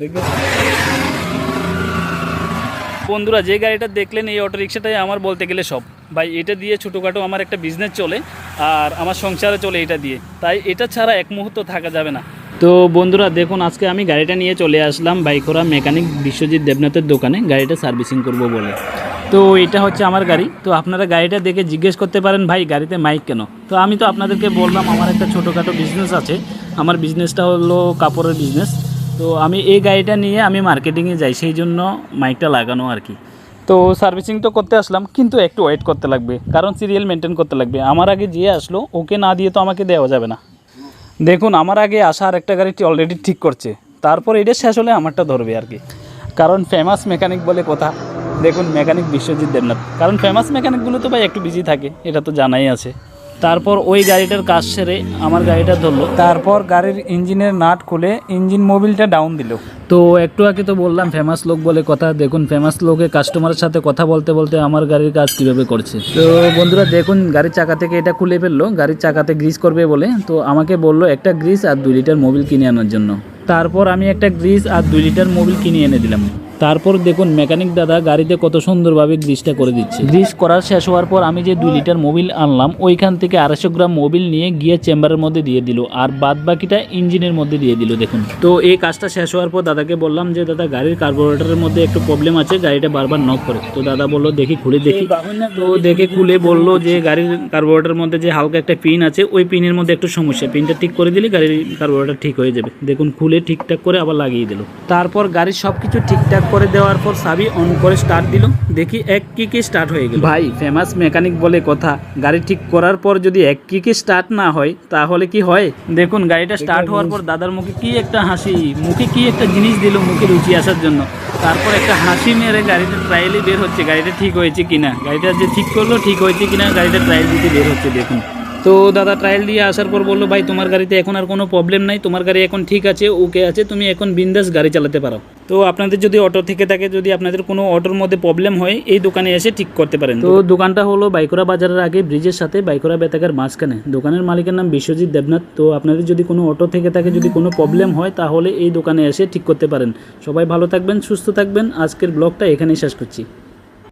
ঠিক আছে বন্ধুরা, যে গাড়িটা দেখলেন এই অটো রিক্সাটাই আমার বলতে গেলে সব। ভাই এটা দিয়ে ছোটোখাটো আমার একটা বিজনেস চলে, আর আমার সংসারে চলে এটা দিয়ে, তাই এটা ছাড়া এক মুহূর্ত থাকা যাবে না। তো বন্ধুরা দেখুন, আজকে আমি গাড়িটা নিয়ে চলে আসলাম বাইকোরা মেকানিক বিশ্বজিৎ দেবনাথের দোকানে গাড়িটা সার্ভিসিং করব বলে। তো এটা হচ্ছে আমার গাড়ি। তো আপনারা গাড়িটা দেখে জিজ্ঞেস করতে পারেন ভাই গাড়িতে মাইক কেন। তো আমি তো আপনাদেরকে বললাম আমার একটা ছোটোখাটো বিজনেস আছে। আমার বিজনেসটা হলো কাপড়ের বিজনেস। তো আমি এই গাড়িটা নিয়ে আমি মার্কেটিংয়ে যাই, সেই জন্য মাইকটা লাগানো আর কি। তো সার্ভিসিং তো করতে আসলাম, কিন্তু একটু ওয়েট করতে লাগবে, কারণ সিরিয়াল মেনটেন করতে লাগবে। আমার আগে যে আসলো ওকে না দিয়ে তো আমাকে দেওয়া যাবে না। দেখুন আমার আগে আসা আর একটা গাড়িটি অলরেডি ঠিক করছে, তারপর এটা শেষ হলে আমারটা ধরবে আর কি। কারণ ফেমাস মেকানিক বলে কথা। দেখুন মেকানিক বিশ্বজিৎ দেবনাথ, কারণ ফেমাস মেকানিকগুলো তো ভাই একটু বিজি থাকে, এটা তো জানাই আছে। তারপর ওই গাড়িটার কাজ সেরে আমার গাড়িটা ধরলো, তারপর গাড়ির ইঞ্জিনের নাট খুলে ইঞ্জিন মোবিলটা ডাউন দিল। তো একটু আগে তো বললাম ফেমাস লোক বলে কথা। দেখুন ফেমাস লোকে কাস্টমারের সাথে কথা বলতে বলতে আমার গাড়ির কাজ কীভাবে করছে। তো বন্ধুরা দেখুন, গাড়ির চাকা থেকে এটা খুলে ফেললো, গাড়ির চাকাতে গ্রিস করবে বলে। তো আমাকে বললো একটা গ্রিস আর 2 লিটার মোবিল কিনে আনার জন্য। তারপর আমি একটা গ্রিস আর 2 লিটার মোবিল কিনে এনে দিলাম। তারপর দেখুন মেকানিক দাদা গাড়িতে কত সুন্দরভাবে গ্রিসটা করে দিচ্ছে। গ্রিস করার শেষ হওয়ার পর আমি যে 2 লিটার মোবিল আনলাম, ওইখান থেকে 250 গ্রাম মোবিল নিয়ে গিয়ে চেম্বারের মধ্যে দিয়ে দিল, আর বাদ বাকিটা ইঞ্জিনের মধ্যে দিয়ে দিল। দেখুন তো এই কাজটা শেষ হওয়ার পর দাদাকে বললাম যে দাদা গাড়ির কার্বোরেটরের মধ্যে একটু প্রবলেম আছে, গাড়িটা বারবার নক করে। তো দাদা বললো দেখি খুলে দেখি। তো দেখে খুলে বললো যে গাড়ির কার্বোরেটরের মধ্যে যে হালকা একটা পিন আছে, ওই পিনের মধ্যে একটু সমস্যা, পিনটা ঠিক করে দিলে গাড়ির কার্বোরেটর ঠিক হয়ে যাবে। দেখুন খুলে ঠিকঠাক করে আবার লাগিয়ে দিল। তারপর গাড়ির সব কিছু ঠিকঠাক করে দেওয়ার পর চাবি অন করে স্টার্ট দিল, দেখি এক কিকে স্টার্ট হয়ে গেল। ভাই ফেমাস মেকানিক বলে কথা, গাড়ি ঠিক করার পর যদি এক কিকে স্টার্ট না হয় তাহলে কি হয়। দেখুন গাড়িটা স্টার্ট হওয়ার পর দাদার মুখে কি একটা হাসি, মুখে কি একটা জিনিস দিল মুখে রুচি আসার জন্য। তারপর একটা হাসি মেরে গাড়িটা ট্রায়ালে বের হচ্ছে গাড়িটা ঠিক হয়েছে কিনা, গাড়িটা যে ঠিক করলো ঠিক হয়েছে কিনা, গাড়িটা ট্রায়াল দিতে বের হচ্ছে। দেখুন তো দাদা ট্রায়াল দিয়ে আসার পর বললো ভাই তোমার গাড়িতে এখন আর কোনো প্রবলেম নাই, তোমার গাড়ি এখন ঠিক আছে, ওকে আছে, তুমি এখন বিন্দাস গাড়ি চালাতে পারো। তো আপনাদের যদি অটো থেকে থাকে, যদি আপনাদের কোনো অটোর মধ্যে প্রবলেম হয়, এই দোকানে এসে ঠিক করতে পারেন। তো দোকানটা হলো বাইকোরা বাজারের আগে ব্রিজের সাথে বাইকোরা বেতাকার মাঝখানে। দোকানের মালিকের নাম বিশ্বজিৎ দেবনাথ। তো আপনাদের যদি কোনো অটো থেকে থাকে, যদি কোনো প্রবলেম হয়, তাহলে এই দোকানে এসে ঠিক করতে পারেন। সবাই ভালো থাকবেন, সুস্থ থাকবেন। আজকের ব্লগটা এখানেই শেষ করছি।